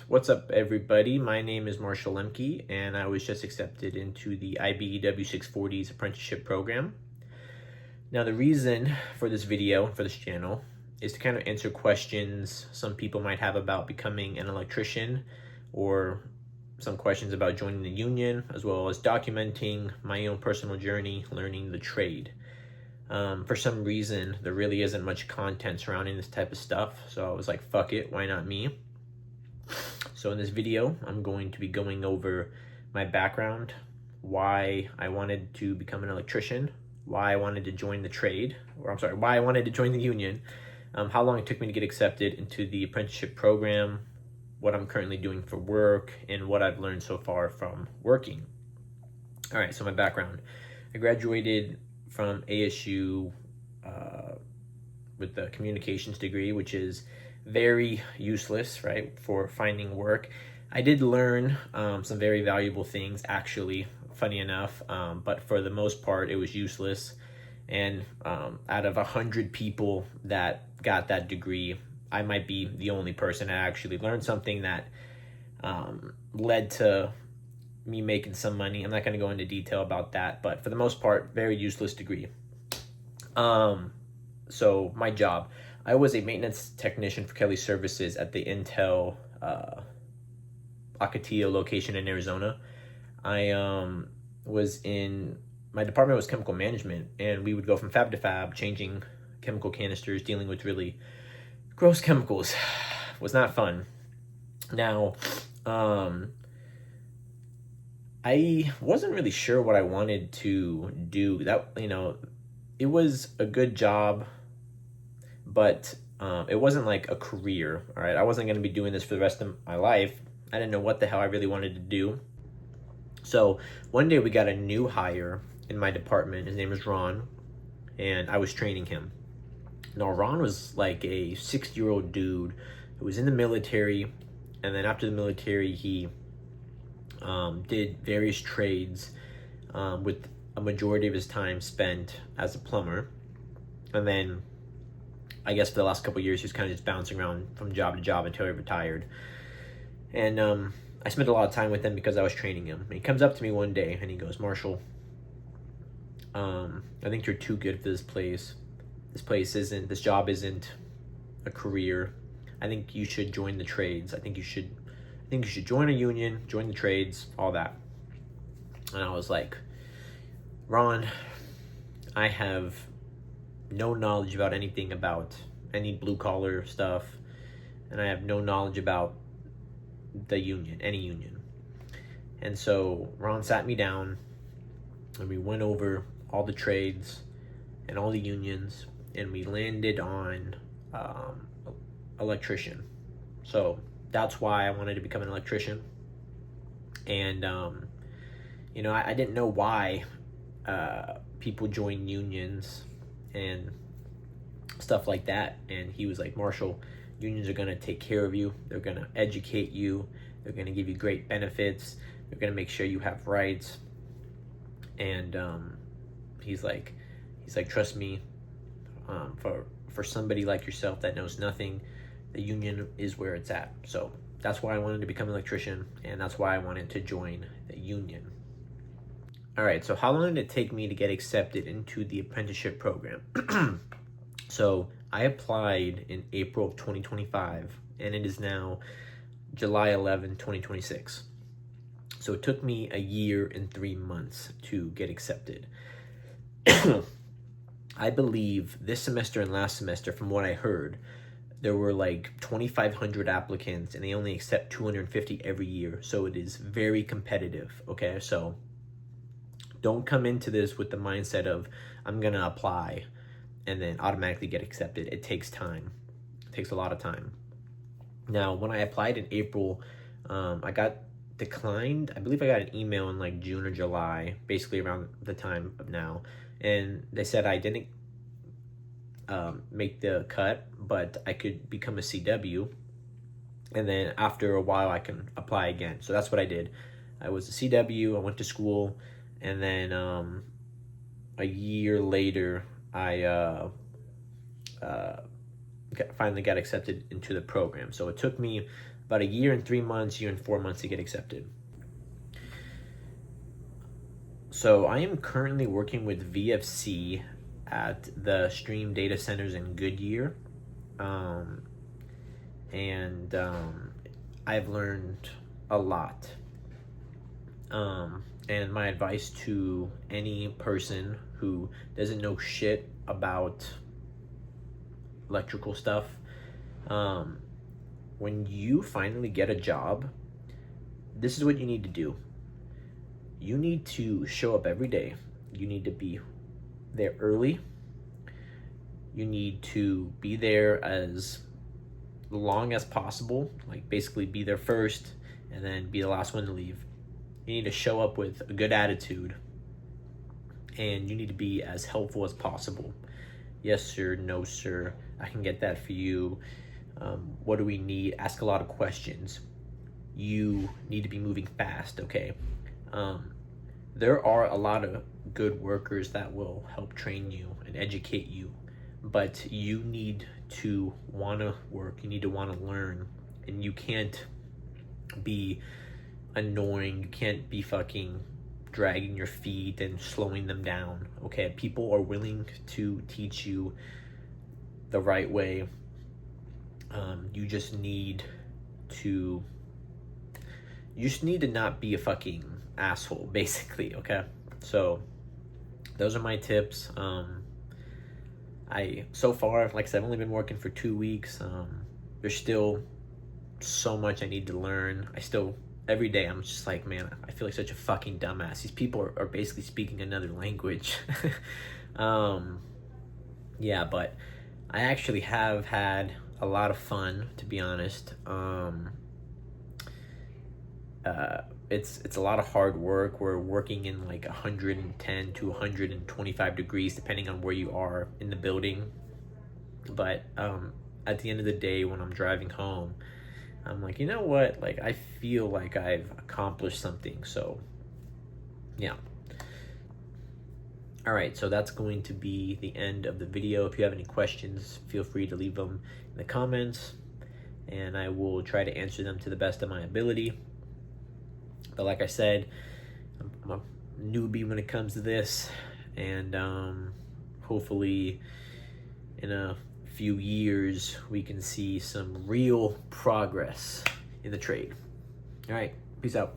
What's up, everybody? My name is Marshall Lemke, and I was just accepted into the Ibew 640's apprenticeship program. Now, the reason for this video, for this channel, is to kind of answer questions some people might have about becoming an electrician, or some questions about joining the union, as well as documenting my own personal journey learning the trade. For some reason, there really isn't much content surrounding this type of stuff, so I was like, fuck it, why not me? So in this video, I'm going to be going over my background, why I wanted to become an electrician, why I wanted to join the trade, why I wanted to join the union, how long it took me to get accepted into the apprenticeship program, what I'm currently doing for work, and what I've learned so far from working. All right, so my background. I graduated from ASU with the communications degree, which is very useless, right, for finding work. I did learn some very valuable things, actually, funny enough, but for the most part, it was useless. And out of 100 people that got that degree, I might be the only person that actually learned something that led to me making some money. I'm not going to go into detail about that, but for the most part, very useless degree. So my job, I was a maintenance technician for Kelly Services at the Intel Ocotillo location in Arizona. I my department was chemical management, and we would go from fab to fab, changing chemical canisters, dealing with really gross chemicals. It was not fun. Now, I wasn't really sure what I wanted to do. It was a good job, but it wasn't like a career, all right? I wasn't going to be doing this for the rest of my life. I didn't know what the hell I really wanted to do. So one day we got a new hire in my department. His name was Ron, and I was training him. Now, Ron was like a 60-year-old dude who was in the military, and then after the military, he did various trades with a majority of his time spent as a plumber. And then I guess for the last couple of years, he was kind of just bouncing around from job to job until he retired. And I spent a lot of time with him because I was training him. And he comes up to me one day and he goes, "Marshall, I think you're too good for this place. This job isn't a career. I think you should join the trades. I think you should join a union, join the trades, all that." And I was like, "Ron, I have no knowledge about anything about any blue collar stuff, and I have no knowledge about the union, any union." And so Ron sat me down and we went over all the trades and all the unions, and we landed on electrician. So that's why I wanted to become an electrician. And I didn't know why people join unions and stuff like that. And he was like, "Marshall, unions are going to take care of you. They're going to educate you. They're going to give you great benefits. They're going to make sure you have rights." And he's like, "Trust me, for somebody like yourself that knows nothing, the union is where it's at." So that's why I wanted to become an electrician, and that's why I wanted to join the union. All right, so how long did it take me to get accepted into the apprenticeship program? So I applied in April of 2025, and it is now July 11, 2026. So it took me a year and 3 months to get accepted. I believe this semester and last semester, from what I heard, there were like 2,500 applicants, and they only accept 250 every year. So it is very competitive, okay? So don't come into this with the mindset of, I'm going to apply and then automatically get accepted. It takes time. It takes a lot of time. Now, when I applied in April, I got declined. I believe I got an email in like June or July, basically around the time of now. And they said I didn't make the cut, but I could become a CW. And then after a while, I can apply again. So that's what I did. I was a CW. I went to school. And then a year later, I finally got accepted into the program. So it took me about a year and 3 months, year and 4 months to get accepted. So I am currently working with VFC at the Stream Data Centers in Goodyear. I've learned a lot. And my advice to any person who doesn't know shit about electrical stuff, when you finally get a job, this is what you need to do. You need to show up every day. You need to be there early. You need to be there as long as possible, like basically be there first and then be the last one to leave. You need to show up with a good attitude, and you need to be as helpful as possible. Yes, sir. No, sir. I can get that for you. What do we need? Ask a lot of questions. You need to be moving fast, okay? There are a lot of good workers that will help train you and educate you, but you need to want to work. You need to want to learn, and you can't be annoying. You can't be fucking dragging your feet and slowing them down, okay? People are willing to teach you the right way. You just need to not be a fucking asshole, basically, okay? So those are my tips. So far, like I said, I've only been working for 2 weeks. There's still so much I need to learn. Every day I'm just like, man, I feel like such a fucking dumbass. These people are basically speaking another language. Yeah, but I actually have had a lot of fun, to be honest. It's a lot of hard work. We're working in like 110 to 125 degrees, depending on where you are in the building. But at the end of the day, when I'm driving home, I'm like, you know what? Like, I feel like I've accomplished something. So, yeah. All right, so that's going to be the end of the video. If you have any questions, feel free to leave them in the comments, and I will try to answer them to the best of my ability. But like I said, I'm a newbie when it comes to this, and hopefully in a few years we can see some real progress in the trade. All right, peace out.